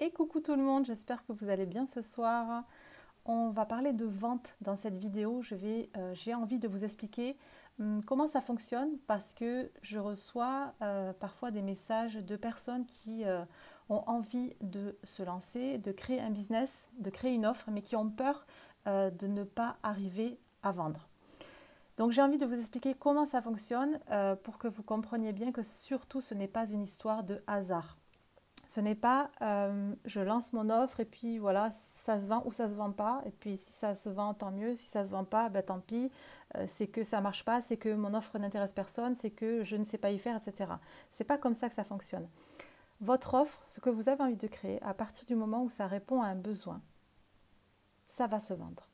Et coucou tout le monde, j'espère que vous allez bien ce soir. On va parler de vente dans cette vidéo. J'ai envie de vous expliquer comment ça fonctionne parce que je reçois parfois des messages de personnes qui ont envie de se lancer, de créer un business, de créer une offre, mais qui ont peur de ne pas arriver à vendre. Donc j'ai envie de vous expliquer comment ça fonctionne pour que vous compreniez bien que surtout ce n'est pas une histoire de hasard. Ce n'est pas je lance mon offre et puis voilà, ça se vend ou ça se vend pas. Et puis si ça se vend, tant mieux. Si ça se vend pas, ben, tant pis. C'est que ça marche pas, c'est que mon offre n'intéresse personne, c'est que je ne sais pas y faire, etc. C'est pas comme ça que ça fonctionne. Votre offre, ce que vous avez envie de créer, à partir du moment où ça répond à un besoin, ça va se vendre.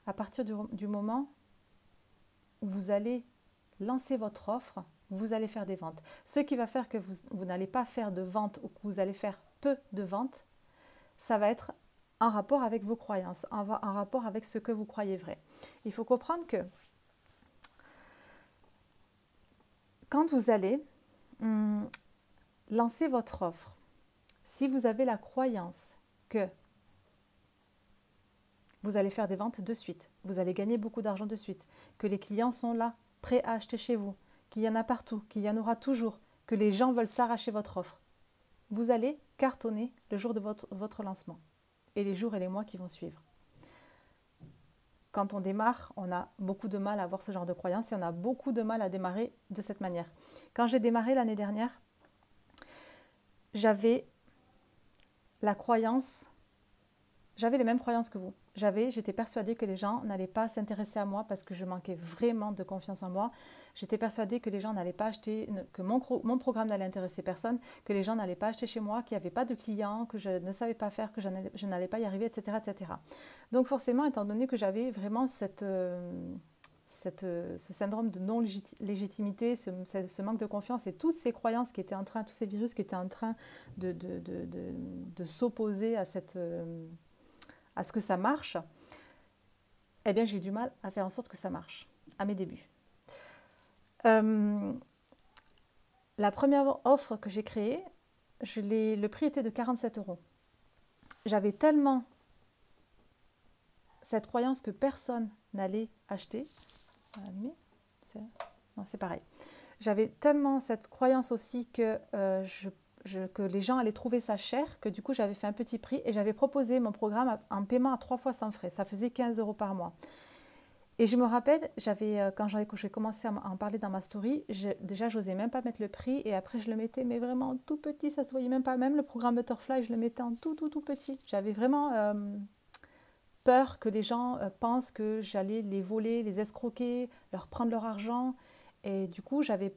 À partir du moment où vous allez lancer votre offre, vous allez faire des ventes. Ce qui va faire que vous n'allez pas faire de ventes ou que vous allez faire peu de ventes, ça va être en rapport avec vos croyances, en rapport avec ce que vous croyez vrai. Il faut comprendre que quand vous allez lancer votre offre, si vous avez la croyance que vous allez faire des ventes de suite, vous allez gagner beaucoup d'argent de suite, que les clients sont là, prêts à acheter chez vous, qu'il y en a partout, qu'il y en aura toujours, que les gens veulent s'arracher votre offre, vous allez cartonner le jour de votre lancement et les jours et les mois qui vont suivre. Quand on démarre, on a beaucoup de mal à avoir ce genre de croyance et on a beaucoup de mal à démarrer de cette manière. Quand j'ai démarré l'année dernière, j'avais la croyance, j'avais les mêmes croyances que vous. J'étais persuadée que les gens n'allaient pas s'intéresser à moi parce que je manquais vraiment de confiance en moi. J'étais persuadée que les gens n'allaient pas acheter, que mon programme n'allait intéresser personne, que les gens n'allaient pas acheter chez moi, qu'il n'y avait pas de clients, que je ne savais pas faire, que je n'allais pas y arriver, etc., etc. Donc forcément, étant donné que j'avais vraiment ce syndrome de non-légitimité, ce manque de confiance et toutes ces croyances qui étaient en train, tous ces virus qui étaient en train de s'opposer à ce que ça marche, eh bien j'ai eu du mal à faire en sorte que ça marche, à mes débuts. La première offre que j'ai créée, le prix était de 47 €. J'avais tellement cette croyance que personne n'allait acheter. Non, c'est pareil. J'avais tellement cette croyance aussi que que les gens allaient trouver ça cher, que du coup j'avais fait un petit prix et j'avais proposé mon programme en paiement à 3 fois sans frais. Ça faisait 15 € par mois. Et je me rappelle, quand j'ai commencé à en parler dans ma story, déjà j'osais même pas mettre le prix et après je le mettais mais vraiment tout petit, ça se voyait même pas. Même le programme Butterfly, je le mettais en tout petit. J'avais vraiment peur que les gens pensent que j'allais les voler, les escroquer, leur prendre leur argent. Et du coup, j'avais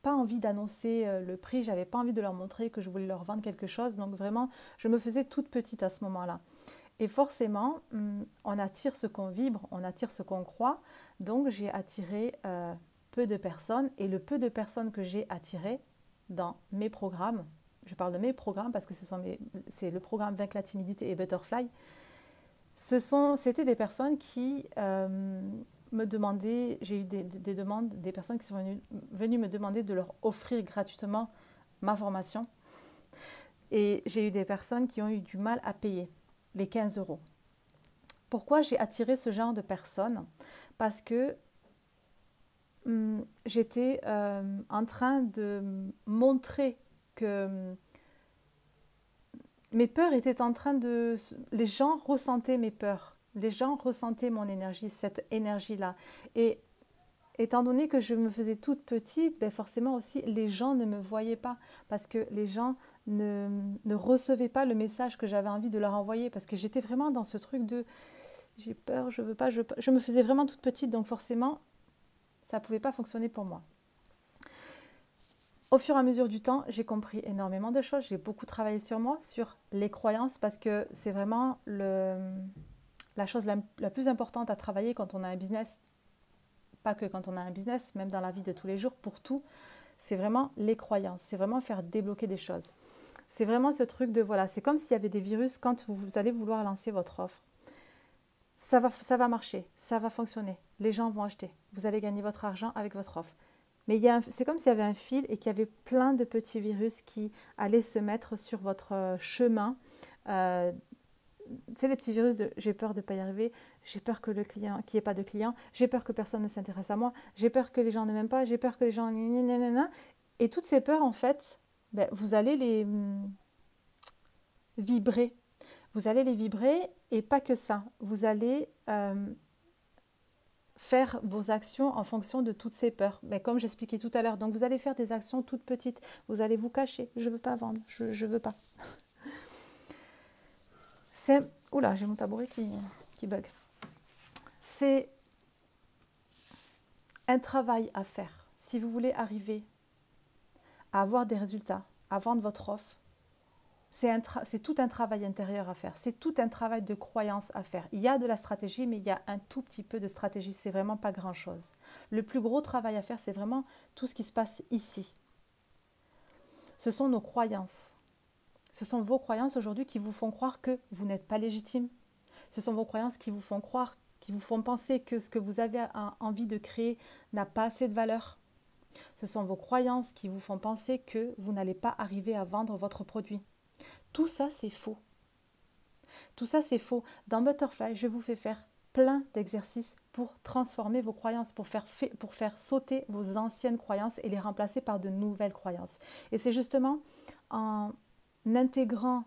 pas envie d'annoncer le prix, j'avais pas envie de leur montrer que je voulais leur vendre quelque chose. Donc vraiment, je me faisais toute petite à ce moment-là. Et forcément, on attire ce qu'on vibre, on attire ce qu'on croit. Donc j'ai attiré peu de personnes. Et le peu de personnes que j'ai attiré dans mes programmes, je parle de mes programmes parce que c'est le programme Vaincre la timidité et Butterfly, c'était des personnes qui me demandaient, j'ai eu des demandes, des personnes qui sont venues me demander de leur offrir gratuitement ma formation. Et j'ai eu des personnes qui ont eu du mal à payer les 15 €. Pourquoi j'ai attiré ce genre de personnes? Parce que j'étais en train de montrer que mes peurs étaient en train de... Les gens ressentaient mes peurs. Les gens ressentaient mon énergie, cette énergie-là. Et étant donné que je me faisais toute petite, ben forcément aussi, les gens ne me voyaient pas. Parce que les gens ne recevaient pas le message que j'avais envie de leur envoyer. Parce que j'étais vraiment dans ce truc de... J'ai peur, je veux pas, je veux pas. Je me faisais vraiment toute petite. Donc forcément, ça ne pouvait pas fonctionner pour moi. Au fur et à mesure du temps, j'ai compris énormément de choses. J'ai beaucoup travaillé sur moi, sur les croyances, parce que c'est vraiment la chose la plus importante à travailler quand on a un business. Pas que quand on a un business, même dans la vie de tous les jours, pour tout, c'est vraiment les croyances. C'est vraiment faire débloquer des choses. C'est vraiment ce truc de, voilà, c'est comme s'il y avait des virus quand vous allez vouloir lancer votre offre. Ça va marcher, ça va fonctionner. Les gens vont acheter. Vous allez gagner votre argent avec votre offre. Mais c'est comme s'il y avait un fil et qu'il y avait plein de petits virus qui allaient se mettre sur votre chemin. Euh, Tu sais, les petits virus de j'ai peur de ne pas y arriver, j'ai peur que le client, qu'il n'y ait pas de client, j'ai peur que personne ne s'intéresse à moi, j'ai peur que les gens ne m'aiment pas, j'ai peur que les gens... Et toutes ces peurs, en fait, ben, vous allez les vibrer. Vous allez les vibrer et pas que ça. Vous allez faire vos actions en fonction de toutes ces peurs. Mais comme j'expliquais tout à l'heure, donc vous allez faire des actions toutes petites. Vous allez vous cacher. Je ne veux pas vendre. Je ne veux pas. C'est... Oula, j'ai mon tabouret qui bug. C'est un travail à faire. Si vous voulez arriver à avoir des résultats, à vendre votre offre, c'est tout un travail intérieur à faire. C'est tout un travail de croyance à faire. Il y a de la stratégie, mais il y a un tout petit peu de stratégie. C'est vraiment pas grand-chose. Le plus gros travail à faire, c'est vraiment tout ce qui se passe ici. Ce sont nos croyances. Ce sont vos croyances aujourd'hui qui vous font croire que vous n'êtes pas légitime. Ce sont vos croyances qui vous font croire, qui vous font penser que ce que vous avez envie de créer n'a pas assez de valeur. Ce sont vos croyances qui vous font penser que vous n'allez pas arriver à vendre votre produit. Tout ça, c'est faux. Tout ça, c'est faux. Dans Butterfly, je vous fais faire plein d'exercices pour transformer vos croyances, pour faire sauter vos anciennes croyances et les remplacer par de nouvelles croyances. Et c'est justement en intégrant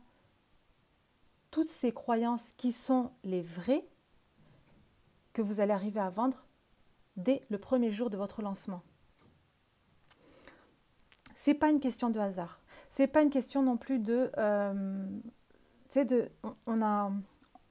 toutes ces croyances qui sont les vraies que vous allez arriver à vendre dès le premier jour de votre lancement. Ce n'est pas une question de hasard. Ce n'est pas une question non plus de...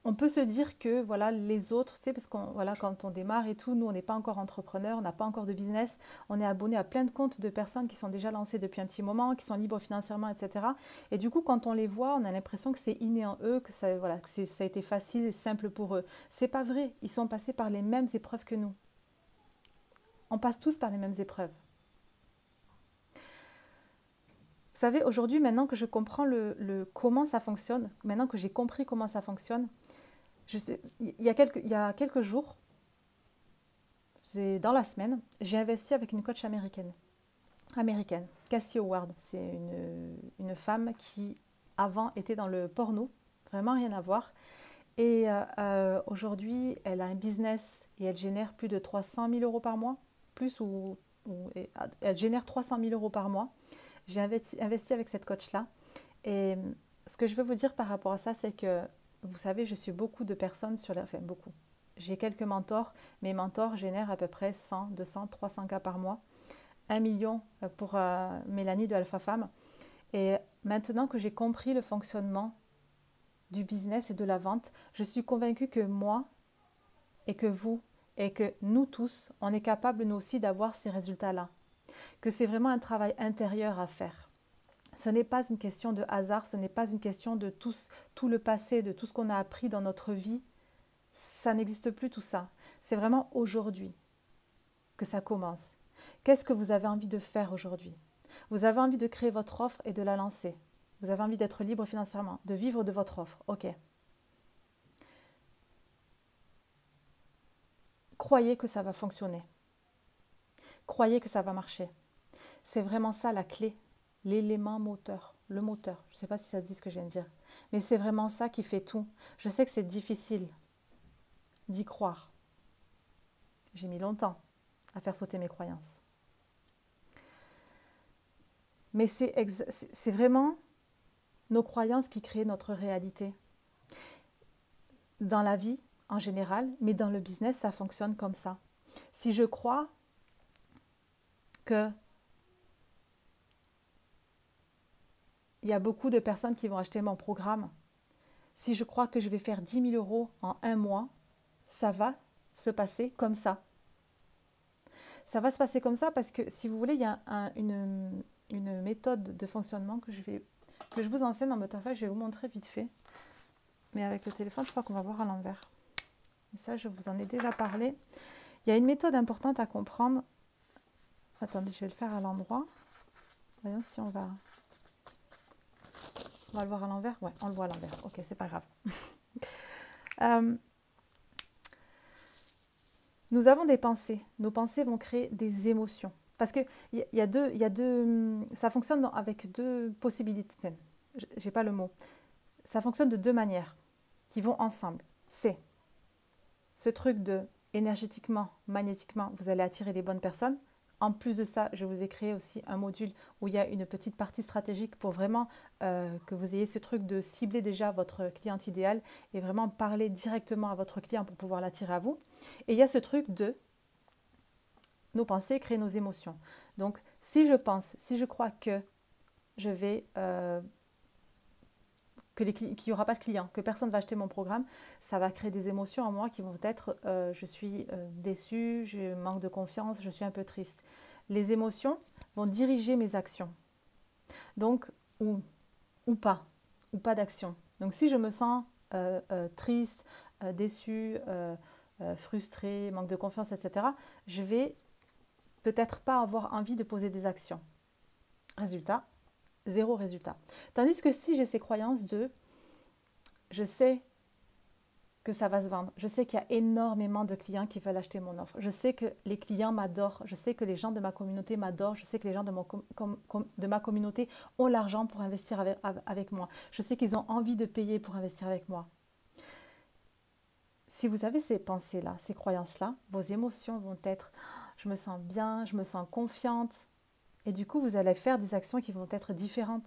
on peut se dire que voilà, les autres, parce que voilà, quand on démarre et tout, nous, on n'est pas encore entrepreneur, on n'a pas encore de business, on est abonné à plein de comptes de personnes qui sont déjà lancées depuis un petit moment, qui sont libres financièrement, etc. Et du coup, quand on les voit, on a l'impression que c'est inné en eux, que ça a été facile et simple pour eux. C'est pas vrai, ils sont passés par les mêmes épreuves que nous. On passe tous par les mêmes épreuves. Vous savez, aujourd'hui, maintenant que je comprends comment ça fonctionne, maintenant que j'ai compris comment ça fonctionne, il y a quelques jours, dans la semaine, j'ai investi avec une coach américaine, Cassie Howard. C'est une femme qui, avant, était dans le porno, vraiment rien à voir. Et aujourd'hui, elle a un business et elle génère plus de 300 000 euros par mois, elle génère 300 000 euros par mois. J'ai investi avec cette coach-là. Et ce que je veux vous dire par rapport à ça, c'est que, vous savez, je suis beaucoup de personnes beaucoup. J'ai quelques mentors. Mes mentors génèrent à peu près 100, 200, 300 cas par mois. 1 million pour Mélanie de Alpha Femme. Et maintenant que j'ai compris le fonctionnement du business et de la vente, je suis convaincue que moi et que vous et que nous tous, on est capable nous aussi d'avoir ces résultats-là. Que c'est vraiment un travail intérieur à faire. Ce n'est pas une question de hasard, ce n'est pas une question de tout le passé, de tout ce qu'on a appris dans notre vie. Ça n'existe plus tout ça. C'est vraiment aujourd'hui que ça commence. Qu'est-ce que vous avez envie de faire aujourd'hui? Vous avez envie de créer votre offre et de la lancer. Vous avez envie d'être libre financièrement, de vivre de votre offre. Ok. Croyez que ça va fonctionner. Croyez que ça va marcher. C'est vraiment ça la clé, l'élément moteur, le moteur. Je ne sais pas si ça se dit ce que je viens de dire, mais c'est vraiment ça qui fait tout. Je sais que c'est difficile d'y croire. J'ai mis longtemps à faire sauter mes croyances. Mais c'est vraiment nos croyances qui créent notre réalité. Dans la vie, en général, mais dans le business, ça fonctionne comme ça. Si je crois que il y a beaucoup de personnes qui vont acheter mon programme, si je crois que je vais faire 10 000 euros en un mois, ça va se passer comme ça. Ça va se passer comme ça parce que, si vous voulez, il y a une méthode de fonctionnement que je vous enseigne dans Butterfly. Je vais vous montrer vite fait. Mais avec le téléphone, je crois qu'on va voir à l'envers. Et ça, je vous en ai déjà parlé. Il y a une méthode importante à comprendre. Attendez, je vais le faire à l'endroit. Voyons si on va... On va le voir à l'envers? Ouais, on le voit à l'envers. Ok, c'est pas grave. Nous avons des pensées. Nos pensées vont créer des émotions. Parce que ça fonctionne avec deux possibilités. Enfin, j'ai pas le mot. Ça fonctionne de deux manières qui vont ensemble. C'est ce truc de énergétiquement, magnétiquement, vous allez attirer les bonnes personnes. En plus de ça, je vous ai créé aussi un module où il y a une petite partie stratégique pour vraiment que vous ayez ce truc de cibler déjà votre cliente idéale et vraiment parler directement à votre client pour pouvoir l'attirer à vous. Et il y a ce truc de nos pensées créent nos émotions. Donc, si je pense, si je crois que je vais qu'il n'y aura pas de clients, que personne ne va acheter mon programme, ça va créer des émotions en moi qui vont être je suis déçue, je manque de confiance, je suis un peu triste. Les émotions vont diriger mes actions. Donc, ou pas d'action. Donc, si je me sens triste, déçue, frustrée, manque de confiance, etc., je vais peut-être pas avoir envie de poser des actions. Résultat, zéro résultat. Tandis que si j'ai ces croyances de je sais que ça va se vendre, je sais qu'il y a énormément de clients qui veulent acheter mon offre, je sais que les clients m'adorent, je sais que les gens de ma communauté m'adorent, je sais que les gens de ma communauté ont l'argent pour investir avec moi, je sais qu'ils ont envie de payer pour investir avec moi. Si vous avez ces pensées-là, ces croyances-là, vos émotions vont être je me sens bien, je me sens confiante, et du coup, vous allez faire des actions qui vont être différentes.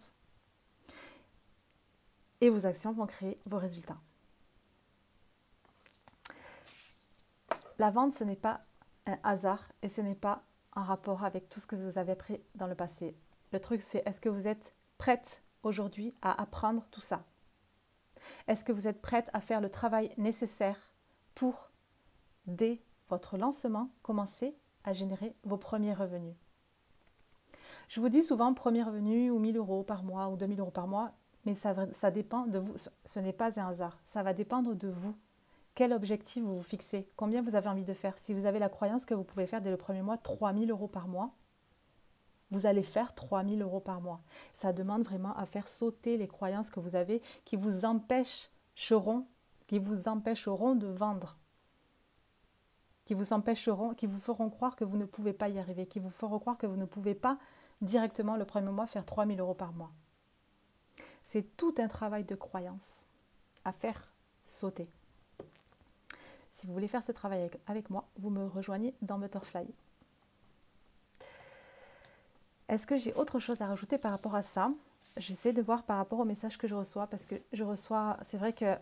Et vos actions vont créer vos résultats. La vente, ce n'est pas un hasard et ce n'est pas en rapport avec tout ce que vous avez appris dans le passé. Le truc, c'est est-ce que vous êtes prête aujourd'hui à apprendre tout ça? Est-ce que vous êtes prête à faire le travail nécessaire pour, dès votre lancement, commencer à générer vos premiers revenus? Je vous dis souvent premier revenu ou 1 000 euros par mois ou 2 000 euros par mois, mais ça dépend de vous. Ce n'est pas un hasard. Ça va dépendre de vous. Quel objectif vous vous fixez? Combien vous avez envie de faire? Si vous avez la croyance que vous pouvez faire dès le premier mois 3 000 euros par mois, vous allez faire 3 000 euros par mois. Ça demande vraiment à faire sauter les croyances que vous avez qui vous empêcheront de vendre, qui vous feront croire que vous ne pouvez pas y arriver, qui vous feront croire que vous ne pouvez pas directement le premier mois faire 3 000 euros par mois. C'est tout un travail de croyance à faire sauter. Si vous voulez faire ce travail avec moi, vous me rejoignez dans Butterfly. Est-ce que j'ai autre chose à rajouter par rapport à ça? J'essaie de voir par rapport aux messages que je reçois parce que je reçois, c'est vrai que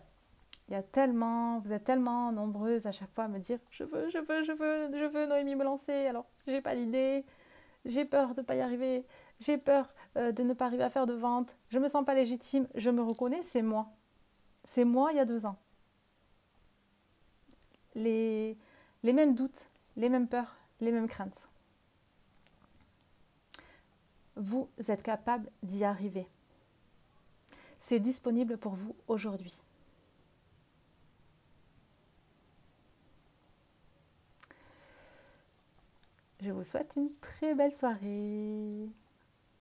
vous êtes tellement nombreuses à chaque fois à me dire je veux Noémie me lancer, alors j'ai pas d'idée, j'ai peur de ne pas y arriver, j'ai peur de ne pas arriver à faire de vente, je me sens pas légitime, je me reconnais, c'est moi. C'est moi il y a 2 ans. Les mêmes doutes, les mêmes peurs, les mêmes craintes. Vous êtes capable d'y arriver. C'est disponible pour vous aujourd'hui. Je vous souhaite une très belle soirée.